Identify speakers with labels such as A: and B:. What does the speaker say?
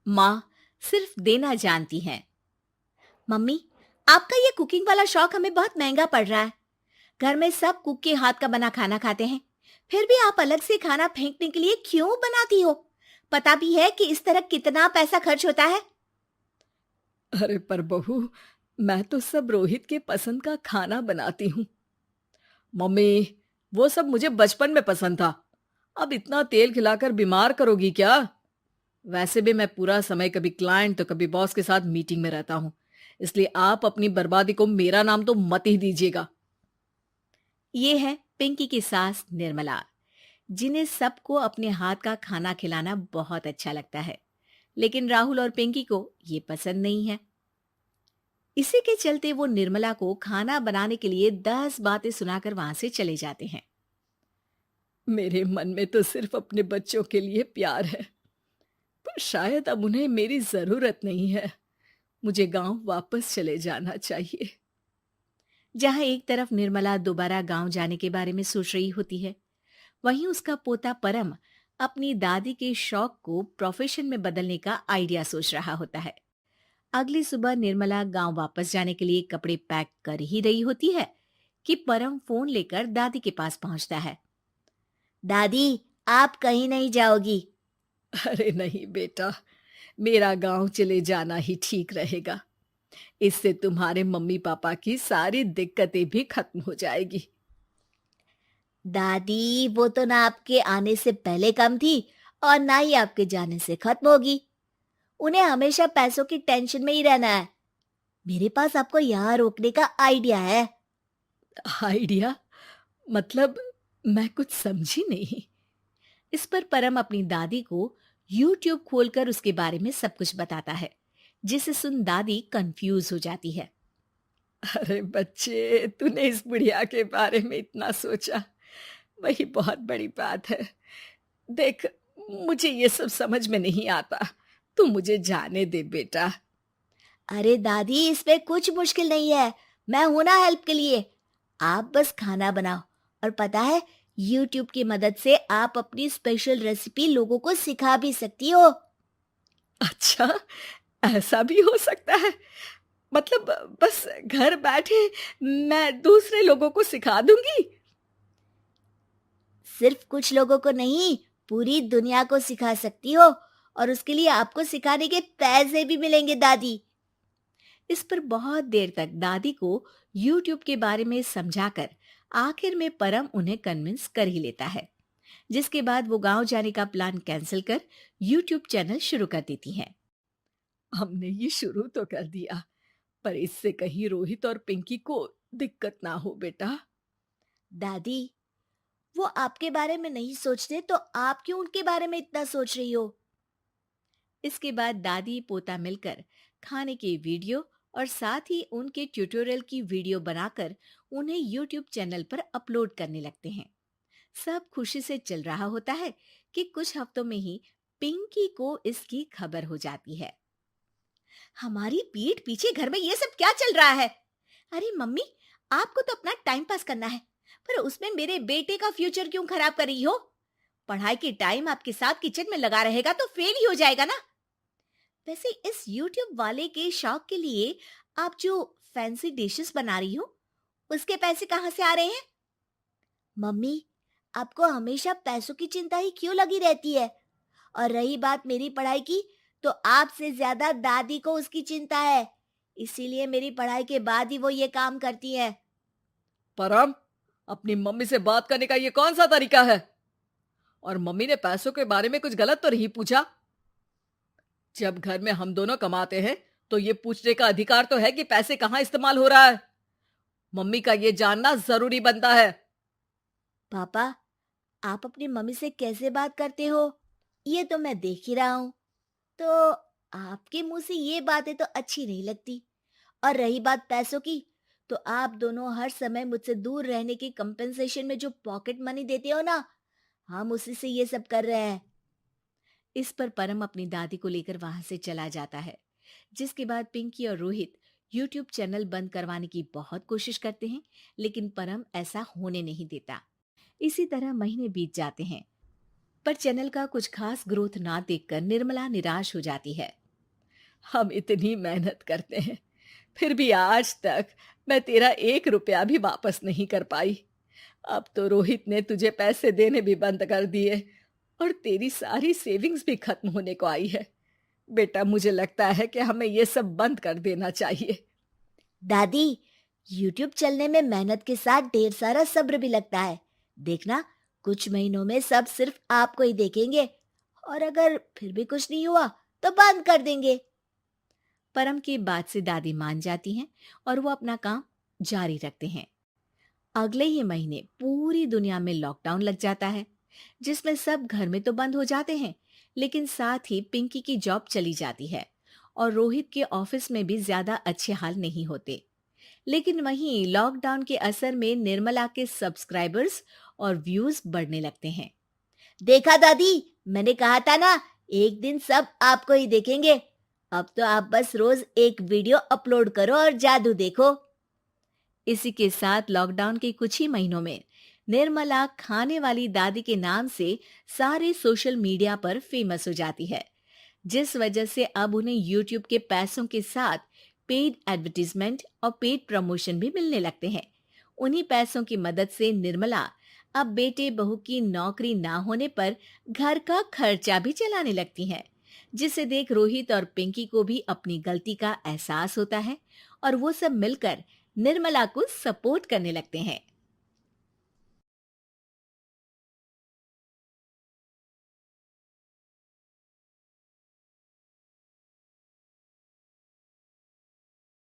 A: माँ सिर्फ देना जानती हैं। मम्मी, आपका ये कुकिंग वाला शौक हमें बहुत महंगा पड़ रहा है। घर में सब कुक के हाथ का बना खाना खाते हैं, फिर भी आप अलग से खाना फेंकने के लिए क्यों बनाती हो? पता भी है कि इस तरह कितना पैसा खर्च होता है।
B: अरे पर बहू, मैं तो सब रोहित के पसंद का खाना बनाती हूँ। मम्मी, वो सब मुझे बचपन में पसंद था। अब इतना तेल खिलाकर बीमार करोगी क्या? वैसे भी मैं पूरा समय कभी क्लाइंट तो कभी बॉस के साथ मीटिंग में रहता हूँ। इसलिए आप अपनी बर्बादी को मेरा नाम तो मत ही दीजिएगा।
A: ये है पिंकी की सास निर्मला, जिन्हें सबको अपने हाथ का खाना खिलाना बहुत अच्छा लगता है, लेकिन राहुल और पिंकी को ये पसंद नहीं है। इसी के चलते वो निर्मला को खाना बनाने के लिए 10 बातें सुनाकर वहां से चले जाते हैं।
B: मेरे मन में तो सिर्फ अपने बच्चों के लिए प्यार है, पर शायद अब उन्हें मेरी जरूरत नहीं है। मुझे गांव वापस चले जाना चाहिए।
A: जहां एक तरफ निर्मला दोबारा गांव जाने के बारे में सोच रही होती है, वहीं उसका पोता परम अपनी दादी के शौक को प्रोफेशन में बदलने का आइडिया सोच रहा होता है। अगली सुबह निर्मला गांव वापस जाने के लिए कपड़े पैक कर ही रही होती है कि परम फोन लेकर दादी के पास पहुंचता है। दादी, आप कहीं नहीं जाओगी?
B: अरे नहीं बेटा, मेरा गांव चले जाना ही ठीक रहेगा। इससे तुम्हारे मम्मी पापा की सारी दिक्कतें भी खत्म हो जाएगी।
A: दादी, वो तो ना आपके आने से पहले कम थी और ना ही आपके जाने से खत्म होगी। उन्हें हमेशा पैसों की टेंशन में ही रहना है। मेरे पास आपको यहाँ रोकने का आइडिया है।
B: आइडिया? मतलब, मैं कुछ समझी नहीं।
A: इस पर परम अपनी दादी को YouTube खोलकर उसके बारे में सब कुछ बताता है, जिसे सुन दादी कंफ्यूज हो जाती है।
B: अरे बच्चे, तूने इस बुढ़िया के बारे में इतना सोचा, वही बहुत बड़ी बात है। देख, मुझे ये सब समझ में नहीं आता। तू मुझे जाने दे बेटा।
A: अरे दादी, इसमें कुछ मुश्किल नहीं है। मैं हूं ना हेल्प के लिए। आप बस खाना बनाओ, और पता है, YouTube की मदद से आप अपनी स्पेशल रेसिपी लोगों को सिखा भी सकती हो।
B: अच्छा, ऐसा भी हो सकता है? मतलब, बस घर बैठे मैं दूसरे लोगों को सिखा दूंगी?
A: सिर्फ कुछ लोगों को नहीं, पूरी दुनिया को सिखा सकती हो, और उसके लिए आपको सिखाने के पैसे भी मिलेंगे दादी। इस पर बहुत देर तक दादी को YouTube के बारे में समझाकर आखिर में परम उन्हें कन्विंस कर ही लेता है, जिसके बाद वो गांव जाने का प्लान कैंसिल कर YouTube चैनल शुरू कर देती हैं।
B: हमने ये शुरू तो कर दिया, पर इससे कहीं रोहित और पिंकी को दिक्कत ना हो बेटा।
A: दादी, वो आपके बारे में नहीं सोचते तो आप क्यों उनके बारे में इतना सोच रही हो? इसके बाद दादी पोता मिलकर खाने की वीडियो और साथ ही उनके ट्यूटोरियल की वीडियो बनाकर उन्हें YouTube चैनल पर अपलोड करने लगते हैं। सब खुशी से चल रहा होता है कि कुछ हफ्तों में ही पिंकी को इसकी खबर हो जाती है। हमारी पीठ पीछे घर में ये सब क्या चल रहा है? अरे मम्मी, आपको तो अपना टाइम पास करना है, पर उसमें मेरे बेटे का फ्यूचर क्यों खराब कर रही हो? पढ़ाई के टाइम आपके साथ किचन में लगा रहेगा तो फेल ही हो जाएगा ना। वैसे इस YouTube वाले के शौक के लिए आप जो फैंसी डिशेस बना रही हो, उसके पैसे कहाँ से आ रहे हैं? मम्मी, आपको हमेशा पैसों की चिंता ही क्यों लगी रहती है? और रही बात मेरी पढ़ाई की, तो आपसे ज्यादा दादी को उसकी चिंता है। इसीलिए मेरी पढ़ाई के बाद ही वो ये काम करती है।
B: परम, अपनी मम्मी से बात करने का ये कौन सा तरीका है? और मम्मी ने पैसों के बारे में कुछ गलत तो नहीं पूछा? जब घर में हम दोनों कमाते हैं, तो ये पूछने का अधिकार तो है कि पैसे कहाँ इस्तेमाल हो रहा है। मम्मी का ये जानना जरूरी बनता है।
A: पापा, आप अपनी मम्मी से कैसे बात करते हो, ये तो मैं देख ही रहा हूँ। तो आपके मुंह से ये बातें तो अच्छी नहीं लगती। और रही बात पैसों की, तो आप दोनों हर समय मुझसे दूर रहने की कंपेंसेशन में जो पॉकेट मनी देते हो ना, हम उसी से ये सब कर रहे हैं। इस पर परम अपनी दादी को लेकर वहां से चला जाता है, जिसके बाद पिंकी और रोहित YouTube चैनल बंद करवाने की बहुत कोशिश करते हैं, लेकिन परम ऐसा होने नहीं देता। इसी तरह महीने बीत जाते हैं। पर चैनल का कुछ खास ग्रोथ ना देखकर निर्मला निराश हो जाती है।
B: हम इतनी मेहनत करते हैं, फिर भी आज तक मैं तेरा 1 रुपया भी वापस नहीं कर पाई। अब तो रोहित ने तुझे पैसे देने भी बंद कर दिए और तेरी सारी सेविंग्स भी खत्म होने को आई है। बेटा, मुझे लगता है कि हमें ये सब बंद कर देना चाहिए।
A: दादी, यूट्यूब चलने में मेहनत के साथ ढेर सारा सब्र भी लगता है। देखना, कुछ महीनों में सब सिर्फ आपको ही देखेंगे और अगर फिर भी कुछ नहीं हुआ तो बंद कर देंगे। परम की बात से दादी मान जाती हैं और वो अपना काम जारी रखते हैं। अगले ही महीने पूरी दुनिया में लॉकडाउन लग जाता है, जिसमें सब घर में तो बंद हो जाते हैं, लेकिन साथ ही पिंकी की जॉब चली जाती है और रोहित के ऑफिस में भी ज्यादा अच्छे हाल नहीं होते। लेकिन वहीं लॉकडाउन के असर में निर्मला के सब्सक्राइबर्स और व्यूज बढ़ने लगते हैं। देखा दादी, मैंने कहा था ना, एक दिन सब आपको ही देखेंगे। अब तो आप बस रोज एक वीडियो अपलोड करो और जादू देखो। इसी के साथ लॉकडाउन के कुछ ही महीनों में निर्मला खाने वाली दादी के नाम से सारे सोशल मीडिया पर फेमस हो जाती है, जिस वजह से अब उन्हें यूट्यूब के पैसों के साथ पेड एडवर्टीजमेंट और पेड प्रमोशन भी मिलने लगते हैं। उन्हीं पैसों की मदद से निर्मला अब बेटे बहू की नौकरी ना होने पर घर का खर्चा भी चलाने लगती हैं, जिसे देख रोहित और पिंकी को भी अपनी गलती का एहसास होता है और वो सब मिलकर निर्मला को सपोर्ट करने लगते हैं।